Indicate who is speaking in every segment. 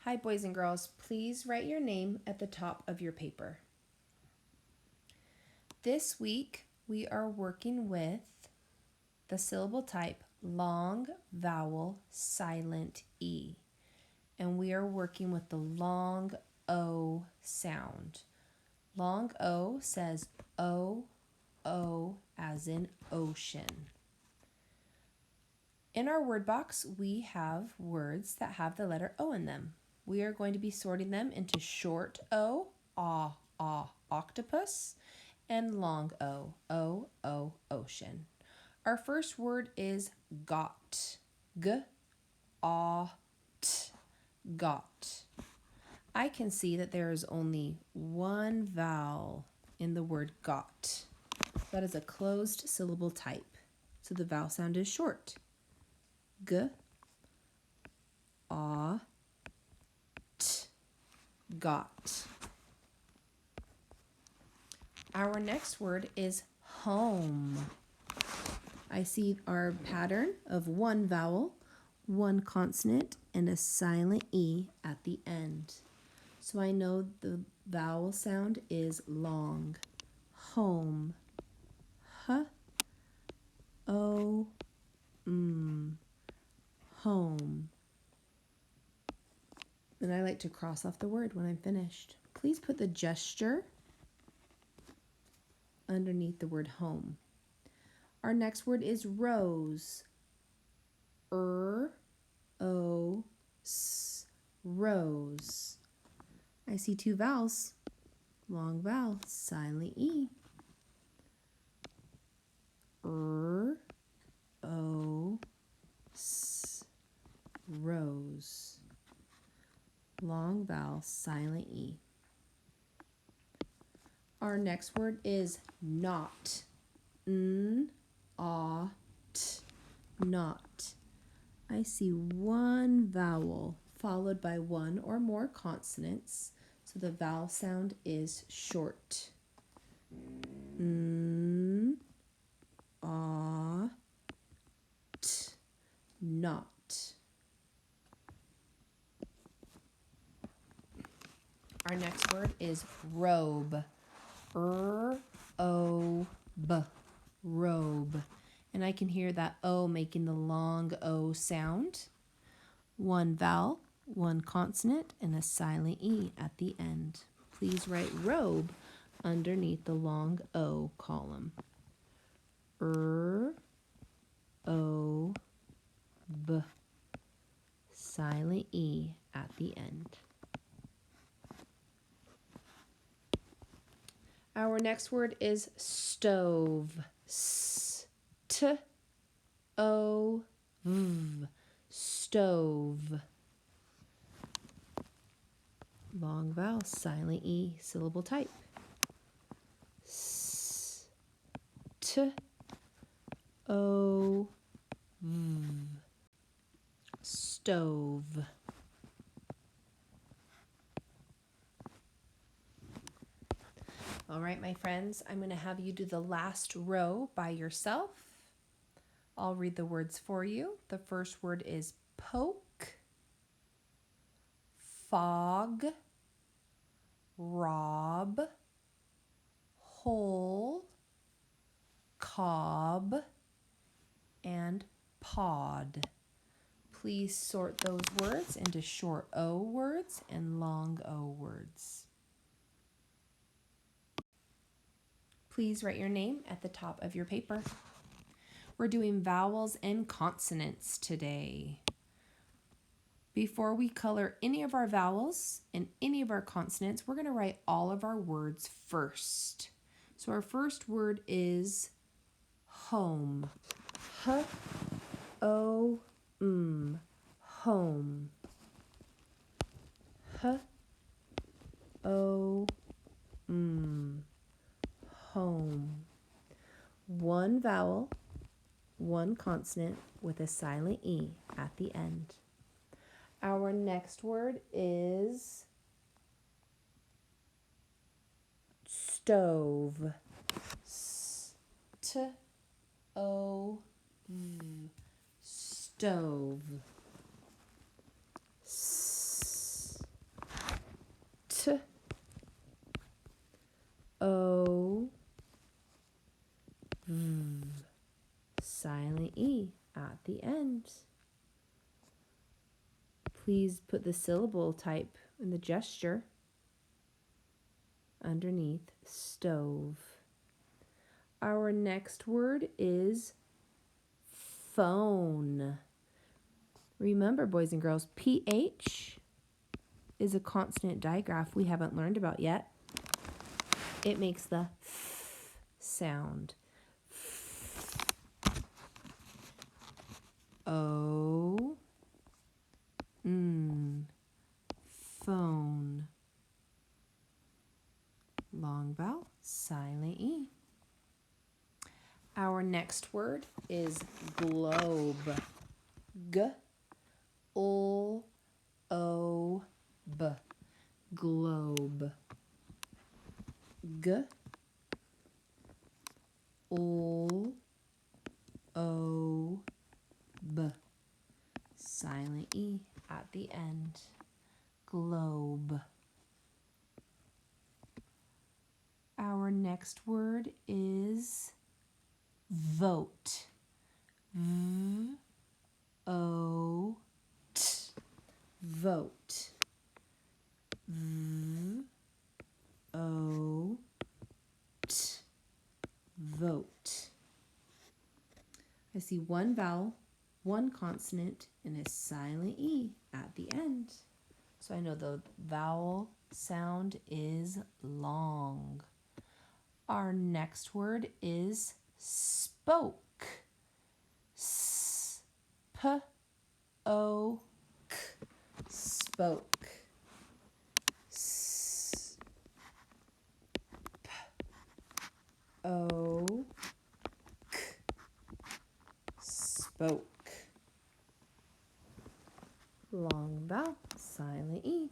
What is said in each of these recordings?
Speaker 1: Hi, boys and girls. Please write your name at the top of your paper. This week, we are working with the syllable type long vowel silent E. And we are working with the long O sound. Long O says O, O as in ocean. In our word box, we have words that have the letter O in them. We are going to be sorting them into short O, octopus, and long O, ocean. Our first word is got, G-A-T, got. I can see that there is only one vowel in the word got. That is a closed syllable type, so the vowel sound is short. G-A-T, got. Our next word is home. I see our pattern of one vowel, one consonant, and a silent E at the end. So I know the vowel sound is long. Home. H-O-M. Home. And I like to cross off the word when I'm finished. Please put the gesture underneath the word home. Our next word is rose. R-O-S. Rose. I see two vowels. Long vowel, silent E. R-O-S. Rose. Long vowel, silent E. Our next word is not. N-A-T. Not. I see one vowel followed by one or more consonants, so the vowel sound is short. N-A-T. Not. Our next word is robe. R-O-B. Robe. And I can hear that O making the long O sound. One vowel, one consonant, and a silent E at the end. Please write robe underneath the long O column. R-O-B. Silent E at the end. Our next word is stove. S-T-O-V. Stove. Long vowel, silent E, syllable type. S-T-O-V. Stove. All right, my friends, I'm going to have you do the last row by yourself. I'll read the words for you. The first word is poke, fog, rob, hole, cob, and pod. Please sort those words into short O words and long O words. Please write your name at the top of your paper. We're doing vowels and consonants today. Before we color any of our vowels and any of our consonants, we're going to write all of our words first. So our first word is home. H-O-M. Home. H-O-M. Home. One vowel, one consonant with a silent E at the end. Our next word is stove. S-T-O-V. Stove. T, O, V. Silent E at the end. Please put the syllable type in the gesture underneath stove. Our next word is phone. Remember, boys and girls, PH is a consonant digraph we haven't learned about yet. It makes the f sound. O, phone. Long vowel, silent E. Our next word is globe. G, O, O, B. Globe. G, O, O, B. Silent E at the end. Globe. Our next word is vote. V, O, T. Vote. V, O, T. Vote. I see one vowel, one consonant, and a silent E at the end. So I know the vowel sound is long. Our next word is spoke. S, P, O, K. Spoke. S, P, O, K. Spoke. Long vowel, silent E.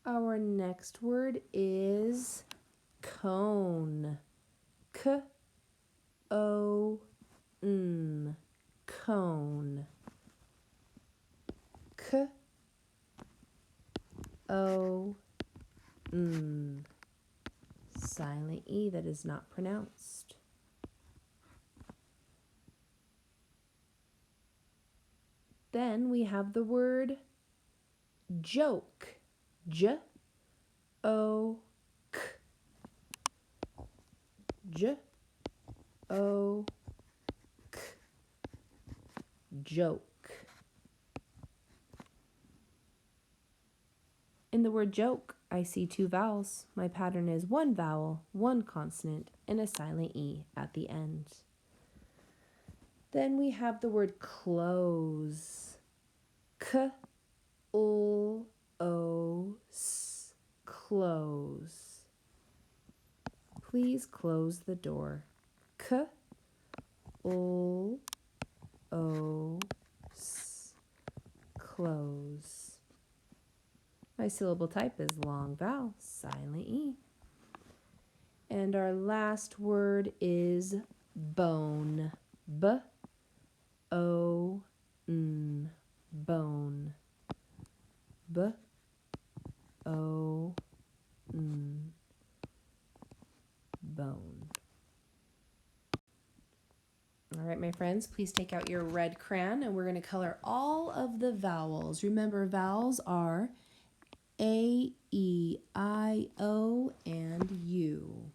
Speaker 1: Our next word is cone. K, O, N. Cone. K, O, N. Silent E that is not pronounced. Then we have the word joke. J, O, K. J, O, K. Joke. In the word joke, I see two vowels. My pattern is one vowel, one consonant, and a silent E at the end. Then we have the word close. K, O, O, S. Close. Please close the door. K, O, O, S. Close. My syllable type is long vowel, silent E. And our last word is bone. B, O, N. Bone. B, O, N. Bone. All right, my friends, please take out your red crayon and we're going to color all of the vowels. Remember, vowels are A, E, I, O, and U.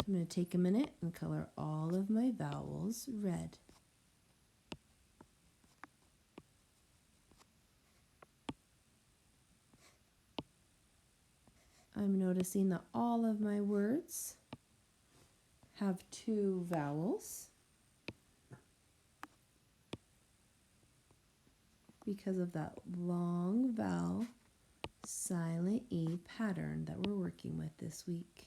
Speaker 1: I'm going to take a minute and color all of my vowels red. I'm noticing that all of my words have two vowels because of that long vowel silent E pattern that we're working with this week.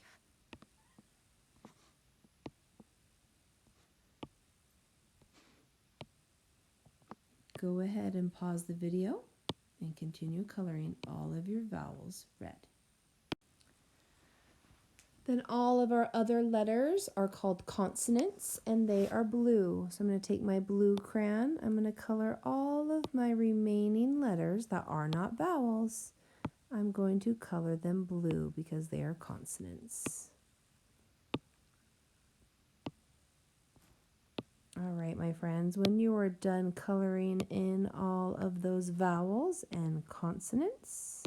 Speaker 1: Go ahead and pause the video and continue coloring all of your vowels red. Then all of our other letters are called consonants and they are blue. So I'm going to take my blue crayon. I'm going to color all of my remaining letters letters that are not vowels, I'm going to color them blue because they are consonants. All right, my friends, when you are done coloring in all of those vowels and consonants,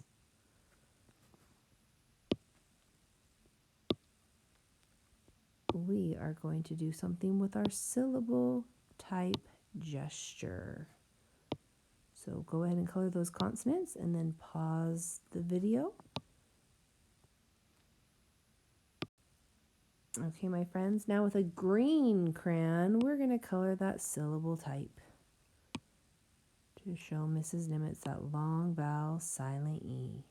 Speaker 1: we are going to do something with our syllable type gesture. So go ahead and color those consonants and then pause the video. Okay, my friends, now with a green crayon, we're going to color that syllable type to show Mrs. Nimitz that long vowel, silent E.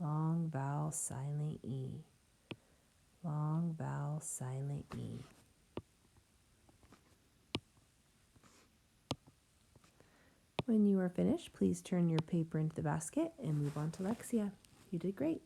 Speaker 1: Long vowel, silent E. Long vowel, silent E. When you are finished, please turn your paper into the basket and move on to Lexia. You did great.